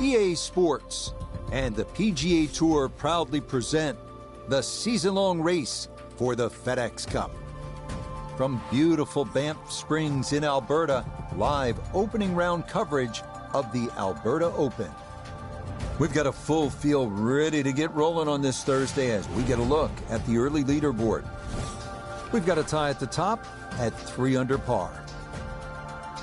EA Sports and the PGA Tour proudly present the season-long race for the FedEx Cup. From beautiful Banff Springs in Alberta, live opening round coverage of the Alberta Open. We've got a full field ready to get rolling on this Thursday as we get a look at the early leaderboard. We've got a tie at the top at 3 under par.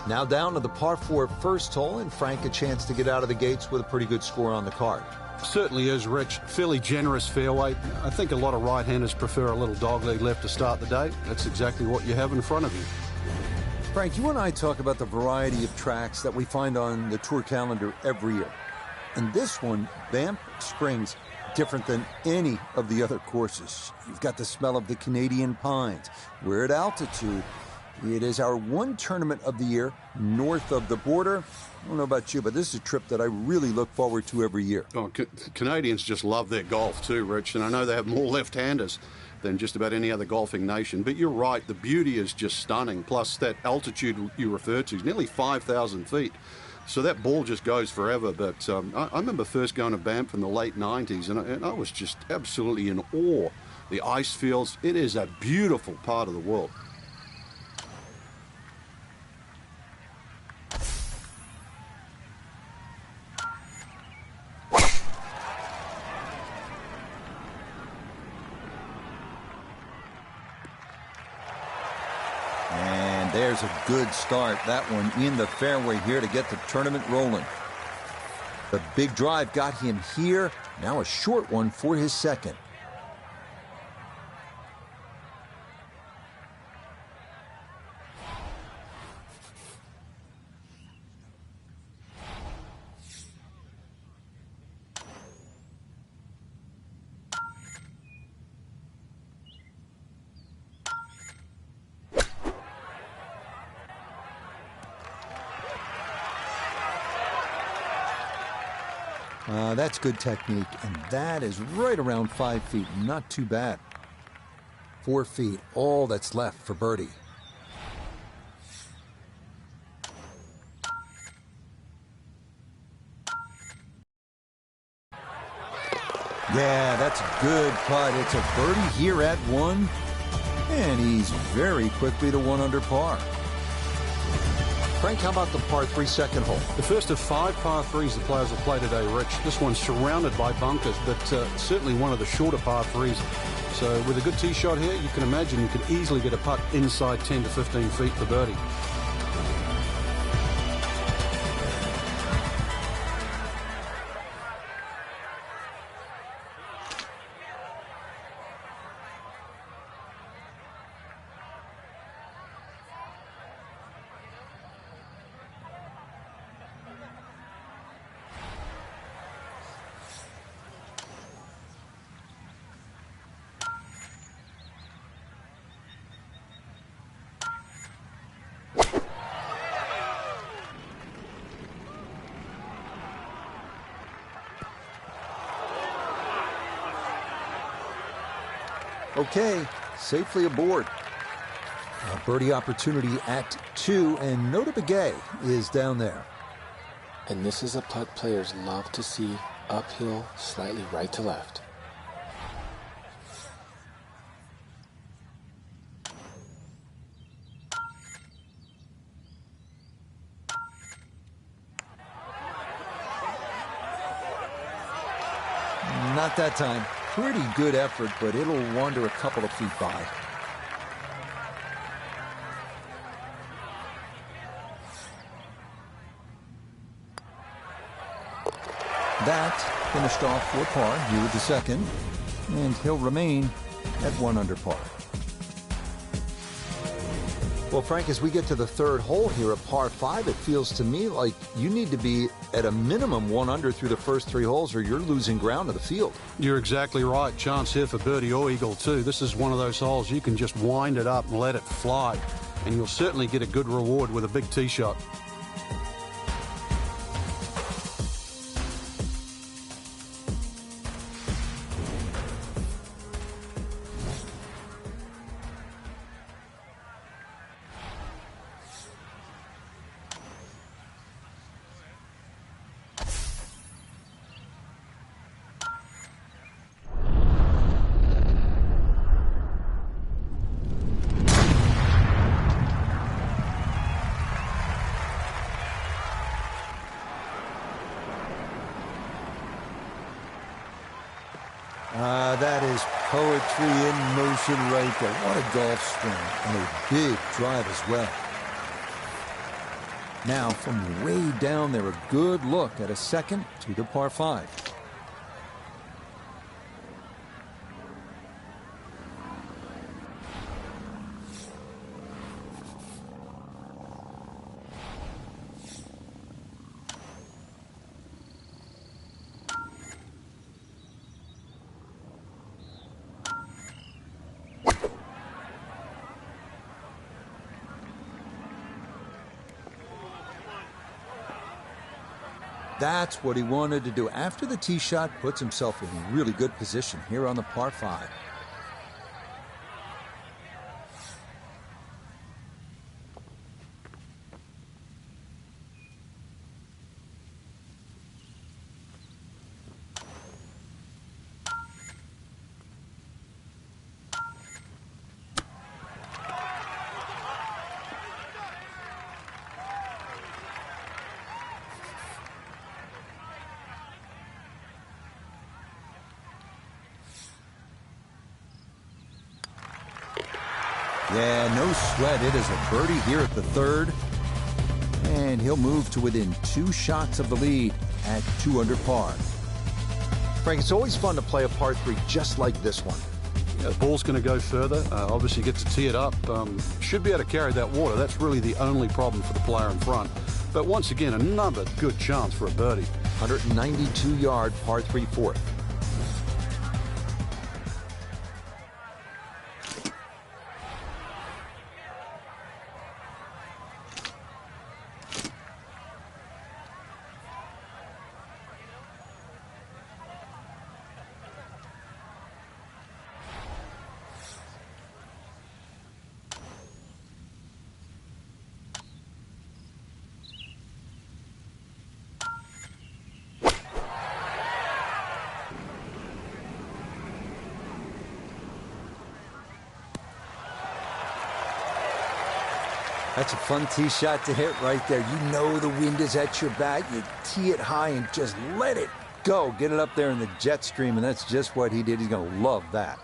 Now down to the par 4 first hole, and Frank a chance to get out of the gates with a pretty good score on the card. Certainly is, Rich. Fairly generous fairway. I think a lot of right-handers prefer a little dogleg left to start the day. That's exactly what you have in front of you. Frank, you and I talk about the variety of tracks that we find on the tour calendar every year. And this one, Banff Springs, different than any of the other courses. You've got the smell of the Canadian pines. We're at altitude. It is our one tournament of the year north of the border. I don't know about you, but this is a trip that I really look forward to every year. Oh, Canadians just love their golf too, Rich, and I know they have more left-handers than just about any other golfing nation. But you're right, the beauty is just stunning. Plus, that altitude you referred to is nearly 5,000 feet. So that ball just goes forever. But I remember first going to Banff in the late 90s, and I was just absolutely in awe. The ice fields, it is a beautiful part of the world. There's a good start, that one in the fairway here to get the tournament rolling. The big drive got him here. Now a short one for his second. That's good technique, and that is right around 5 feet. Not too bad. 4 feet, all that's left for birdie. Yeah, that's a good putt. It's a birdie here at 1, and he's very quickly to 1 under par. Frank, how about the par 3 second hole? The first of 5 par 3s the players will play today, Rich. This one's surrounded by bunkers, but certainly one of the shorter par 3s. So with a good tee shot here, you can imagine you could easily get a putt inside 10 to 15 feet for birdie. Okay, safely aboard. A birdie opportunity at 2, and Nota Begay is down there. And this is a putt players love to see, uphill, slightly right to left. Not that time. Pretty good effort, but it'll wander a couple of feet by. That finished off for par here with the second, and he'll remain at 1 under par. Well, Frank, as we get to the third hole here at par 5, it feels to me like you need to be at a minimum 1 under through the first 3 holes, or you're losing ground to the field. You're exactly right. Chance here for birdie or eagle too. This is one of those holes you can just wind it up and let it fly, and you'll certainly get a good reward with a big tee shot. That is poetry in motion right there. What a golf swing, and a big drive as well. Now, from way down there, a good look at a second to the par 5. that's what he wanted to do. After the tee shot, puts himself in a really good position here on the par 5. Yeah, no sweat. It is a birdie here at the 3rd. And he'll move to within 2 shots of the lead at 2 under par. Frank, it's always fun to play a par 3 just like this one. Yeah, the ball's going to go further. Obviously, gets to tee it up. Should be able to carry that water. That's really the only problem for the player in front. But once again, another good chance for a birdie. 192-yard par 3 4th. That's a fun tee shot to hit right there. You know the wind is at your back. You tee it high and just let it go. Get it up there in the jet stream, and that's just what he did. He's going to love that.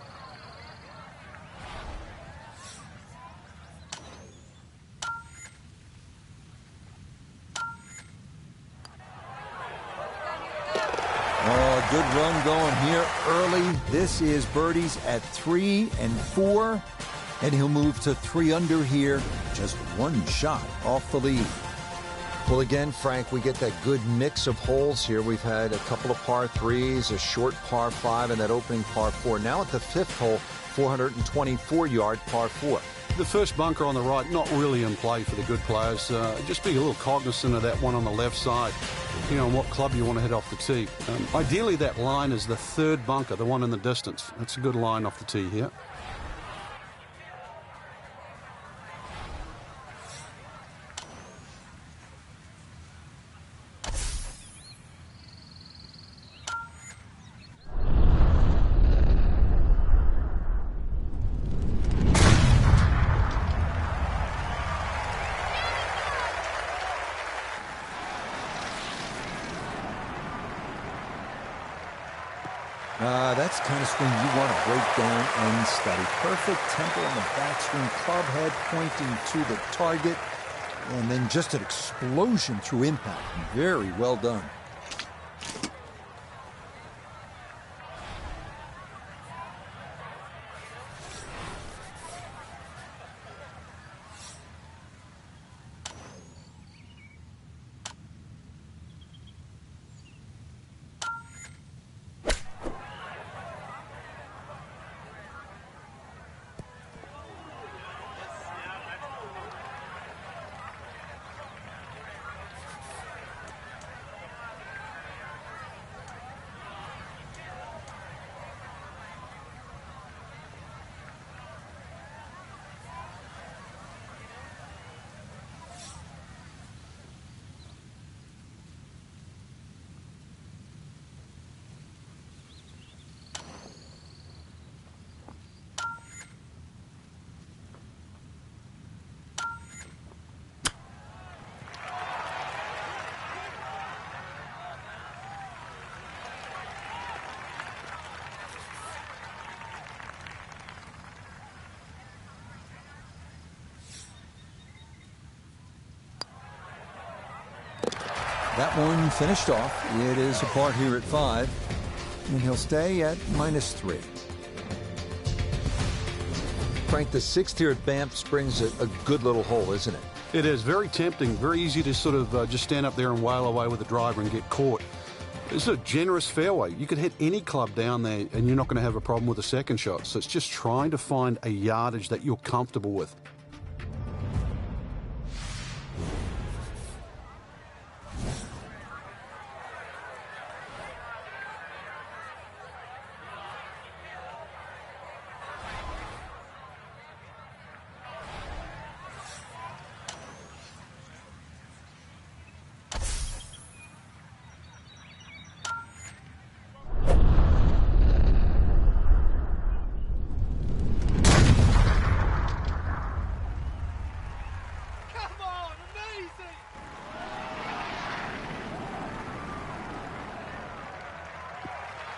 Oh, good run going here early. This is birdies at 3 and 4. And he'll move to 3 under here, just 1 shot off the lead. Well, again, Frank, we get that good mix of holes here. We've had a couple of par 3s, a short par 5, and that opening par 4. Now at the 5th hole, 424-yard par 4. The first bunker on the right, not really in play for the good players. Just be a little cognizant of that one on the left side, depending on what club you want to hit off the tee. Ideally, that line is the 3rd bunker, the one in the distance. That's a good line off the tee here. That's the kind of swing you want to break down and study. Perfect tempo on the backswing, club head pointing to the target, and then just an explosion through impact. Very well done. That one finished off. It is a par here at 5, and he'll stay at -3. Frank, the 6th here at Banff Springs, a good little hole, isn't it? It is very tempting, very easy to sort of just stand up there and wail away with the driver and get caught. It's a generous fairway. You could hit any club down there and you're not going to have a problem with a second shot. So it's just trying to find a yardage that you're comfortable with.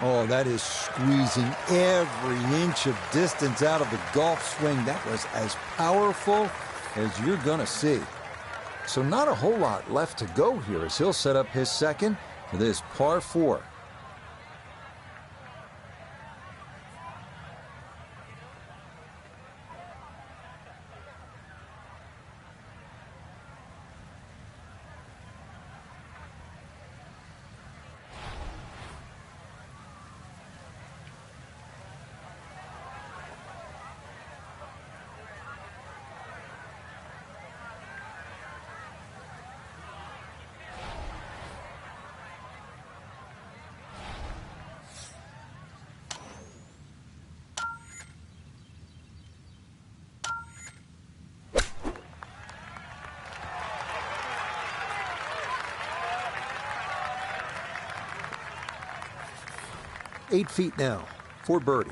Oh, that is squeezing every inch of distance out of the golf swing. That was as powerful as you're going to see. So not a whole lot left to go here as he'll set up his second for this par 4. Eight feet now for birdie.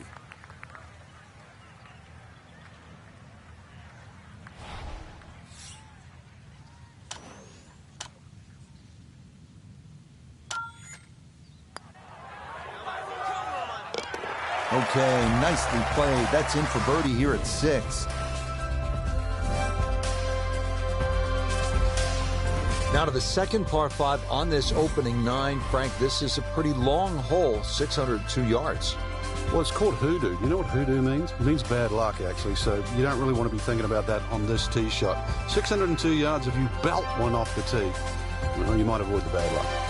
Okay, nicely played. That's in for birdie here at 6. Now to the second par 5 on this opening 9. Frank, this is a pretty long hole, 602 yards. Well, it's called hoodoo. You know what hoodoo means? It means bad luck, actually, so you don't really want to be thinking about that on this tee shot. 602 yards, if you belt one off the tee, well, you might avoid the bad luck.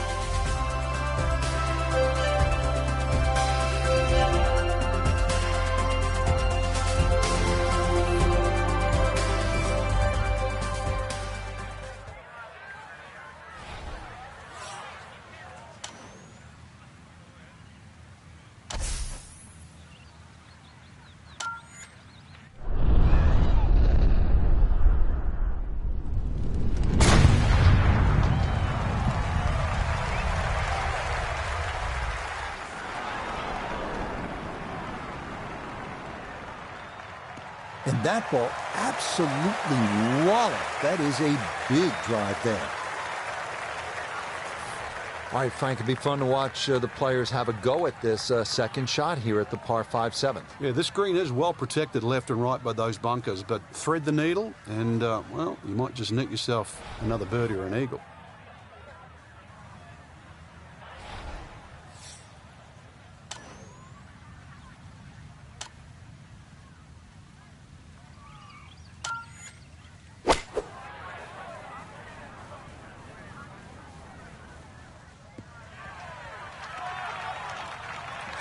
And that ball absolutely walloped. That is a big drive there. All right, Frank, it'd be fun to watch the players have a go at this second shot here at the par 5 7th. Yeah, this green is well protected left and right by those bunkers, but thread the needle and, well, you might just nick yourself another birdie or an eagle.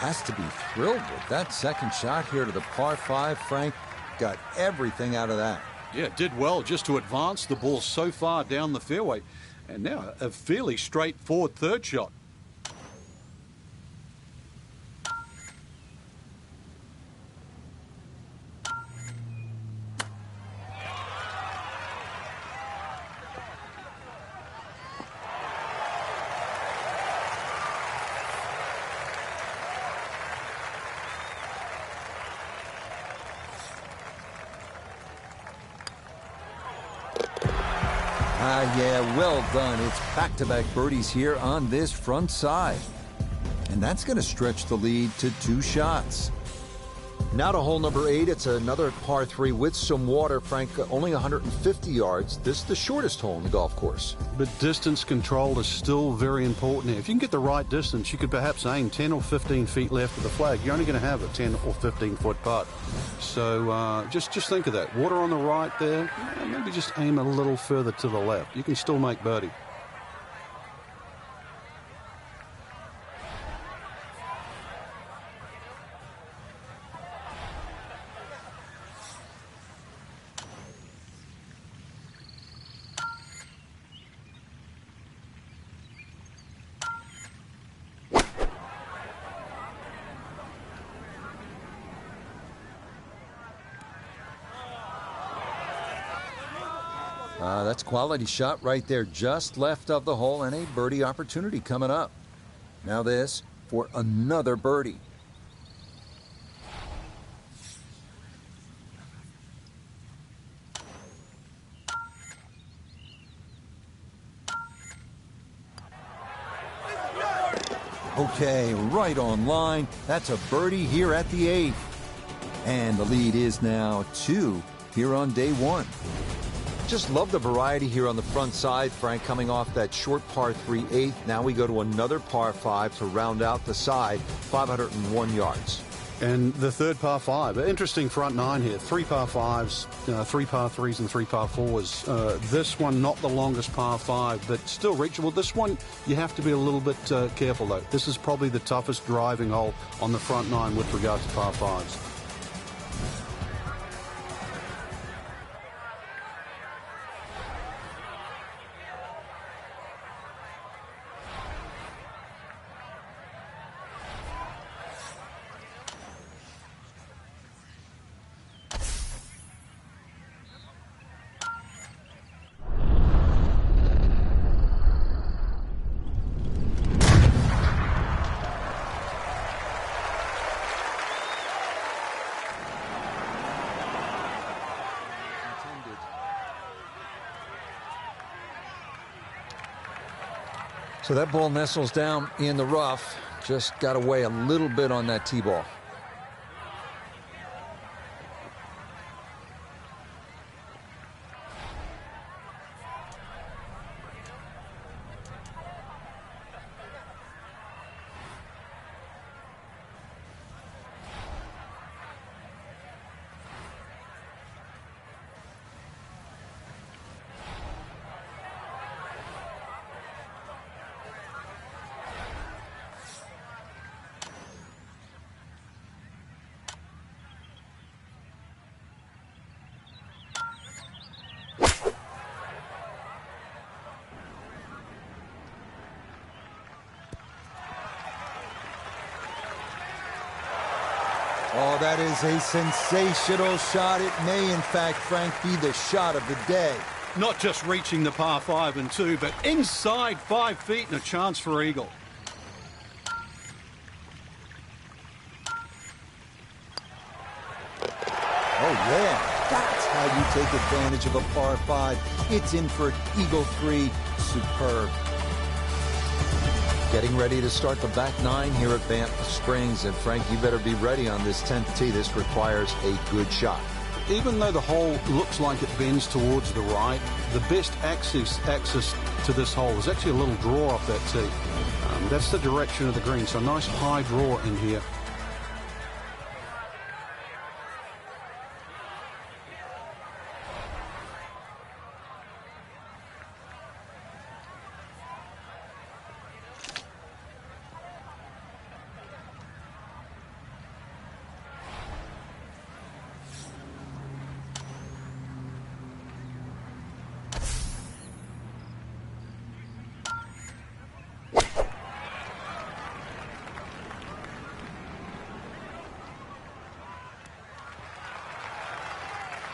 Has to be thrilled with that second shot here to the par 5. Frank got everything out of that. Yeah, did well just to advance the ball so far down the fairway. And now a fairly straightforward third shot. Yeah, well done. It's back-to-back birdies here on this front side. And that's going to stretch the lead to 2 shots. Now to hole number 8. It's another par 3 with some water, Frank. Only 150 yards. This is the shortest hole in the golf course. But distance control is still very important here. If you can get the right distance, you could perhaps aim 10 or 15 feet left of the flag. You're only going to have a 10 or 15-foot putt. So just think of that. Water on the right there. Maybe just aim a little further to the left. You can still make birdie. That's a quality shot right there, just left of the hole, and a birdie opportunity coming up. Now this for another birdie. Okay, right on line. That's a birdie here at the 8th. And the lead is now 2 here on day 1. Just love the variety here on the front side, Frank, coming off that short par 3 8th. Now we go to another par 5 to round out the side, 501 yards. And the third par 5. Interesting front 9 here. 3 par 5s, 3 par 3s and 3 par 4s. This one not the longest par 5, but still reachable. This one you have to be a little bit careful though. This is probably the toughest driving hole on the front 9 with regard to par 5s. So that ball nestles down in the rough. Just got away a little bit on that tee ball. Oh, that is a sensational shot. It may, in fact, Frank, be the shot of the day. Not just reaching the par 5 and 2, but inside 5 feet and a chance for eagle. Oh, yeah. That's how you take advantage of a par 5. It's in for eagle 3. Superb. Getting ready to start the back 9 here at Banff Springs. And Frank, you better be ready on this 10th tee. This requires a good shot. Even though the hole looks like it bends towards the right, the best access to this hole is actually a little draw off that tee. That's the direction of the green, so a nice high draw in here.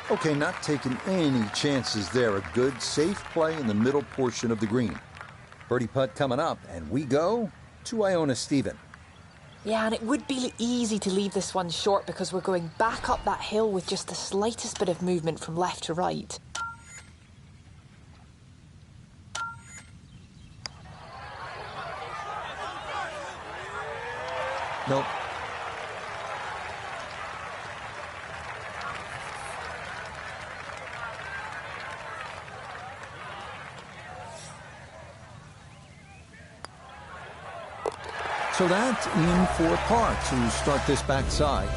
Okay, not taking any chances there. A good, safe play in the middle portion of the green. Birdie putt coming up, and we go to Iona Stephen. Yeah, and it would be easy to leave this one short because we're going back up that hill with just the slightest bit of movement from left to right. Nope. So that's in for par to start this backside.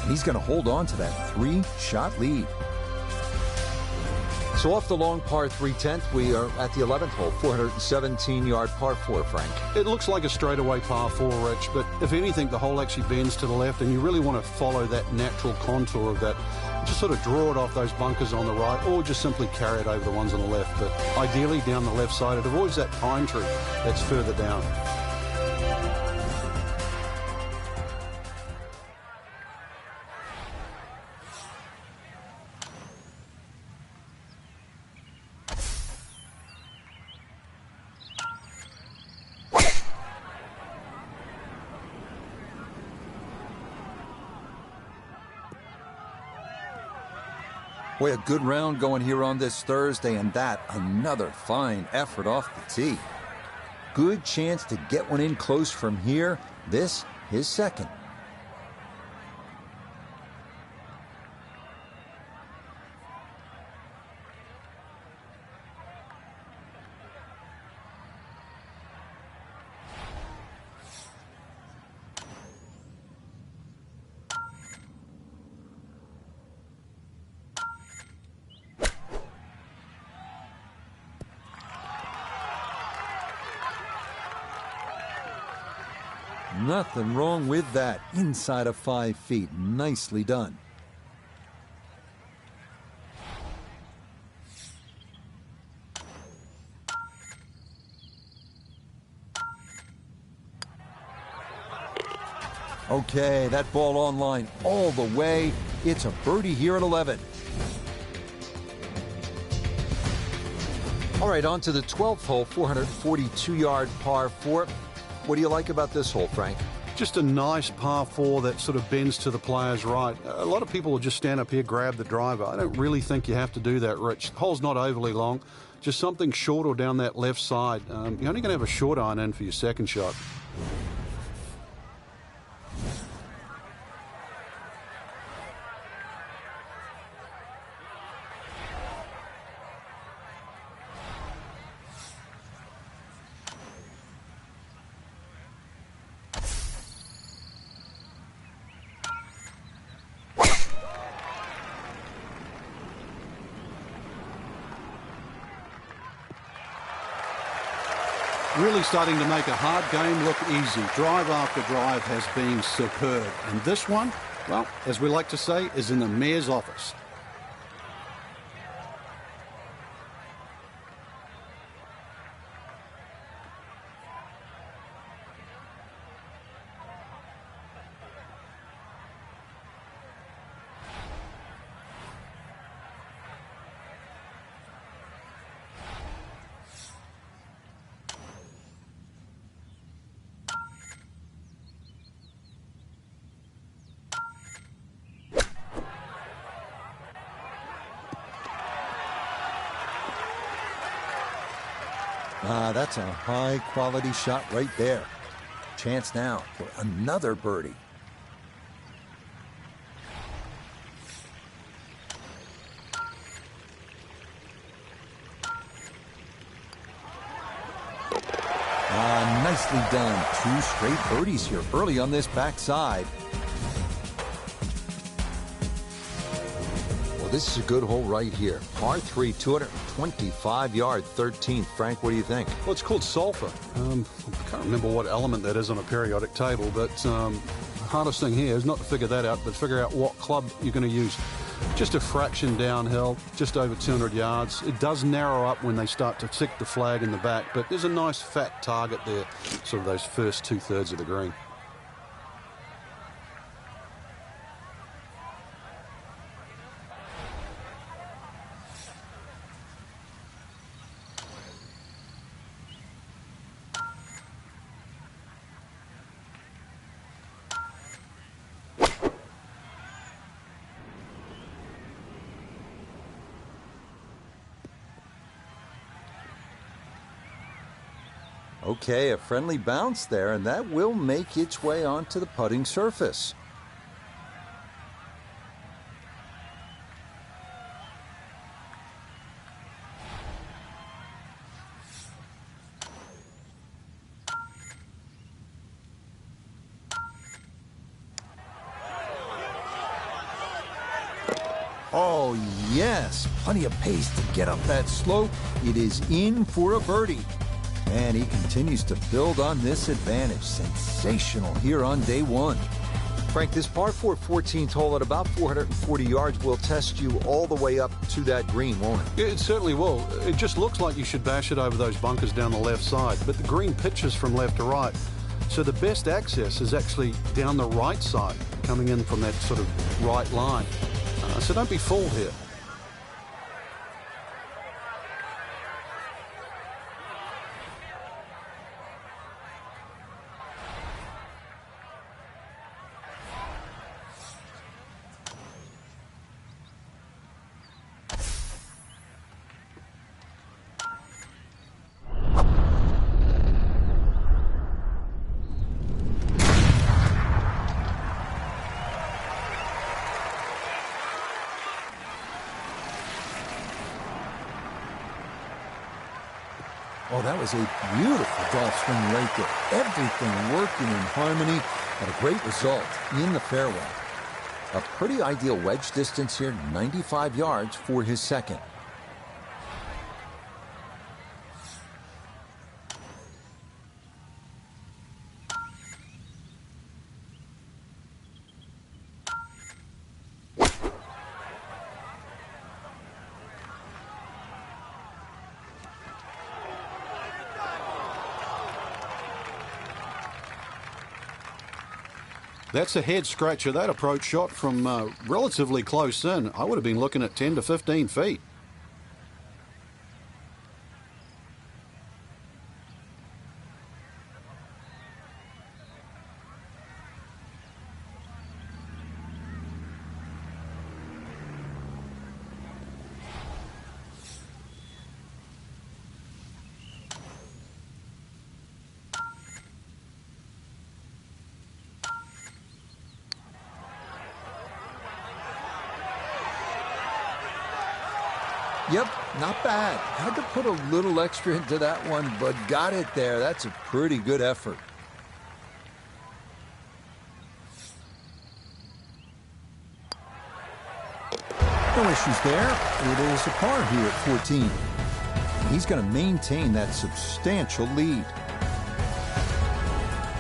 He's going to hold on to that 3-shot lead. So off the long par 3 10th, we are at the 11th hole, 417-yard par 4, Frank. It looks like a straightaway par 4, Rich, but if anything, the hole actually bends to the left, and you really want to follow that natural contour of that. Just sort of draw it off those bunkers on the right, or just simply carry it over the ones on the left. But ideally down the left side, it avoids that pine tree that's further down. Boy, a good round going here on this Thursday, and that another fine effort off the tee. good chance to get one in close from here. This, his second. Nothing wrong with that. Inside of 5 feet. Nicely done. Okay, that ball on line all the way. It's a birdie here at 11. All right, on to the 12th hole, 442-yard par 4. What do you like about this hole, Frank? Just a nice par 4 that sort of bends to the player's right. A lot of people will just stand up here, grab the driver. I don't really think you have to do that, Rich. The hole's not overly long. Just something short or down that left side. You're only going to have a short iron in for your second shot. Really starting to make a hard game look easy. Drive after drive has been superb. And this one, well, as we like to say, is in the mayor's office. That's a high-quality shot right there. Chance now for another birdie. Nicely done. 2 straight birdies here early on this backside. This is a good hole right here. Par 3, 225-yard 13th. Frank, what do you think? Well, it's called sulfur. I can't remember what element that is on a periodic table, but the hardest thing here is not to figure that out, but figure out what club you're going to use. Just a fraction downhill, just over 200 yards. It does narrow up when they start to tick the flag in the back, but there's a nice fat target there, sort of those first 2/3 of the green. Okay, a friendly bounce there, and that will make its way onto the putting surface. Oh, yes, plenty of pace to get up that slope. It is in for a birdie. And he continues to build on this advantage. Sensational here on day one. Frank, this par 4 14th hole at about 440 yards will test you all the way up to that green, won't it? It certainly will. It just looks like you should bash it over those bunkers down the left side, but the green pitches from left to right. So the best access is actually down the right side, coming in from that sort of right line. So don't be fooled here. Oh, that was a beautiful golf swing right there. Everything working in harmony and a great result in the fairway. A pretty ideal wedge distance here, 95 yards for his second. That's a head scratcher. That approach shot from relatively close in. I would have been looking at 10 to 15 feet. Yep, not bad. Had to put a little extra into that one, but got it there. That's a pretty good effort. No issues there. It is a par here at 14. He's going to maintain that substantial lead.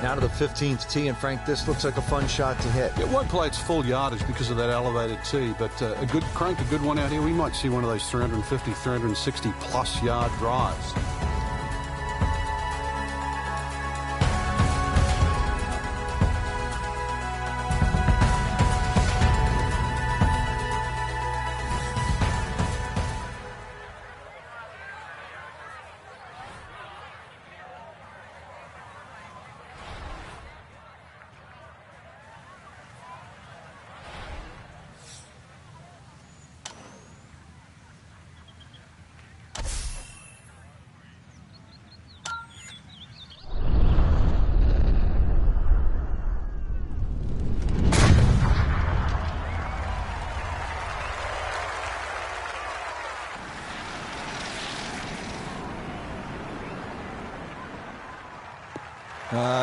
Now to the 15th tee, and Frank, this looks like a fun shot to hit. It won't play its full yardage because of that elevated tee, but a good one out here. We might see one of those 350, 360 plus yard drives.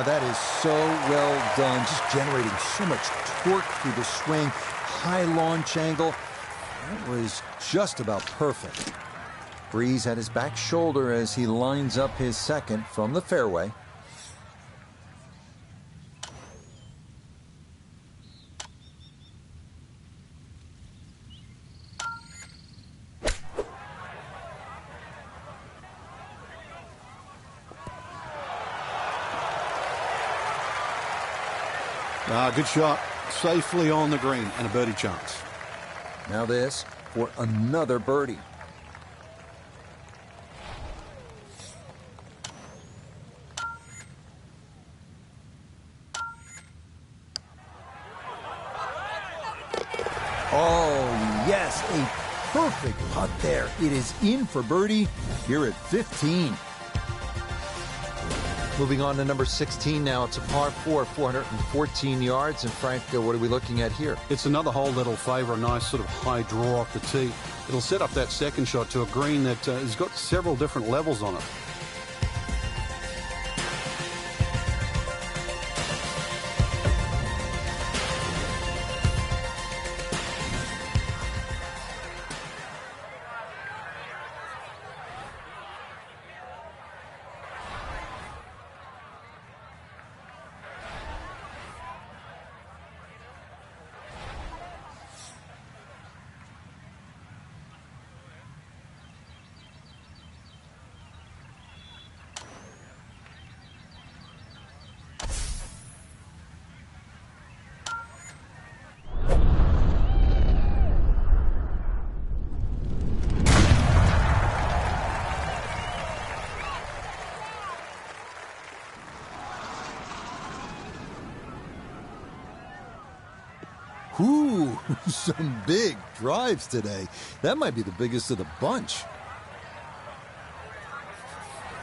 That is so well done, just generating so much torque through the swing, high launch angle. That was just about perfect. Breeze at his back shoulder as he lines up his second from the fairway. Good shot. Safely on the green and a birdie chance. Now this for another birdie. Oh, yes, a perfect putt there. It is in for birdie here at 15. Moving on to number 16 now. It's a par 4, 414 yards. And Frank, what are we looking at here? It's another hole that'll favour a nice sort of high draw off the tee. It'll set up that second shot to a green that has got several different levels on it. Ooh, some big drives today. That might be the biggest of the bunch.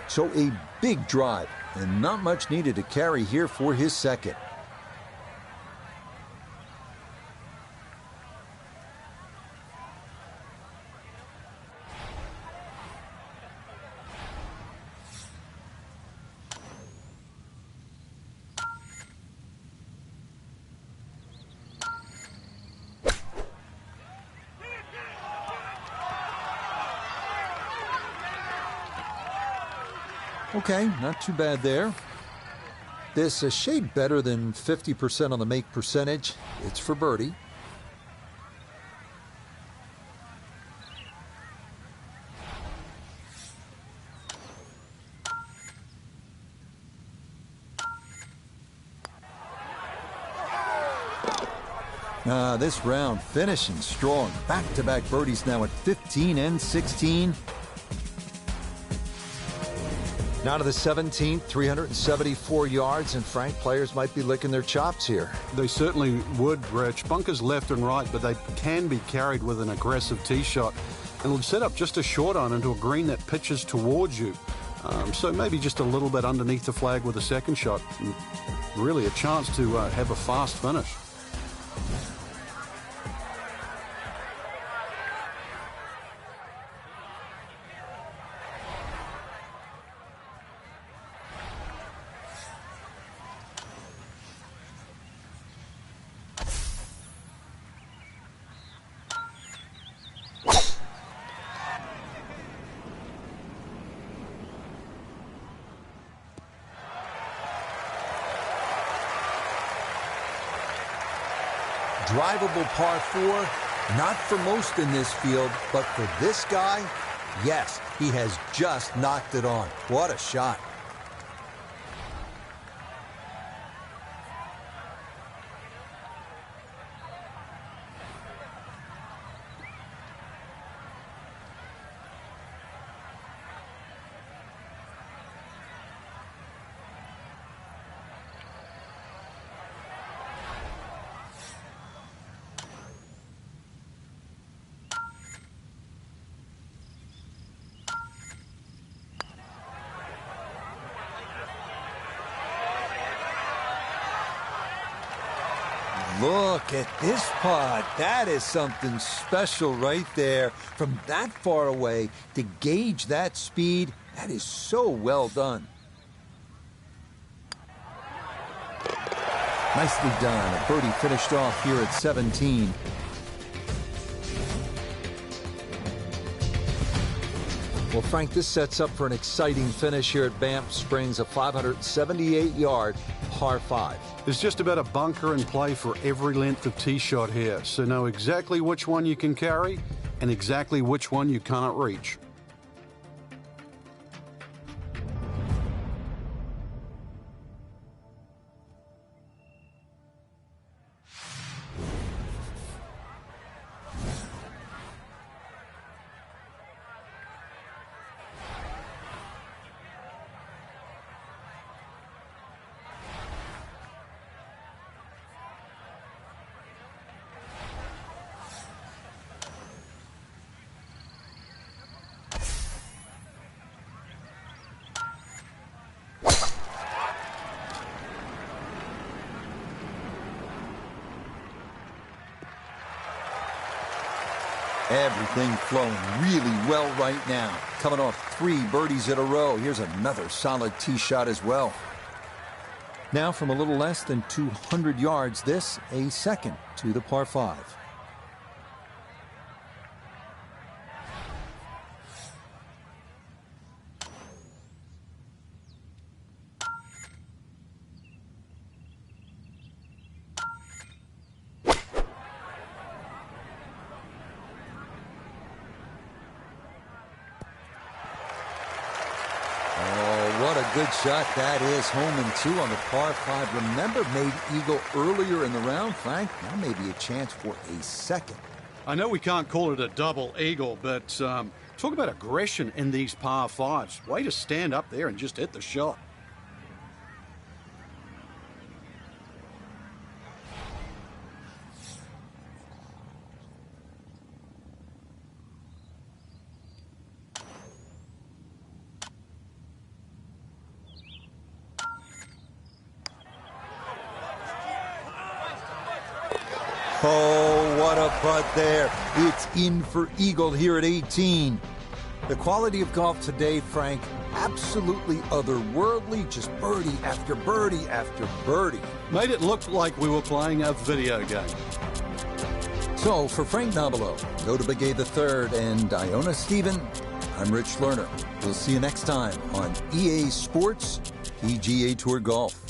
So a big drive, and not much needed to carry here for his second. Okay, not too bad there. This a shade better than 50% on the make percentage. It's for birdie. This round finishing strong. Back-to-back birdies now at 15 and 16. Now to the 17th, 374 yards, and Frank, players might be licking their chops here. They certainly would, Rich. Bunkers left and right, but they can be carried with an aggressive tee shot. It'll set up just a short iron into a green that pitches towards you. So maybe just a little bit underneath the flag with a second shot. Really a chance to have a fast finish. Drivable par 4, not for most in this field, but for this guy, yes, he has just knocked it on. What a shot. Look at this putt. That is something special right there. From that far away to gauge that speed, that is so well done. Nicely done. A birdie finished off here at 17. Well, Frank, this sets up for an exciting finish here at Banff Springs, a 578-yard par 5. There's just about a bunker in play for every length of tee shot here, so know exactly which one you can carry and exactly which one you cannot reach. Everything flowing really well right now. Coming off 3 birdies in a row. Here's another solid tee shot as well. Now from a little less than 200 yards, this a second to the par 5. What a good shot that is. Home and 2 on the par 5. Remember, made eagle earlier in the round, Frank. Now maybe a chance for a second. I know we can't call it a double eagle, but talk about aggression in these par 5s. Way to stand up there and just hit the shot. Oh, what a putt there. It's in for eagle here at 18. The quality of golf today, Frank, absolutely otherworldly. Just birdie after birdie after birdie. Made it look like we were playing a video game. So, for Frank Nobilo, go to Big A III, and Iona Stephen, I'm Rich Lerner. We'll see you next time on EA Sports PGA Tour Golf.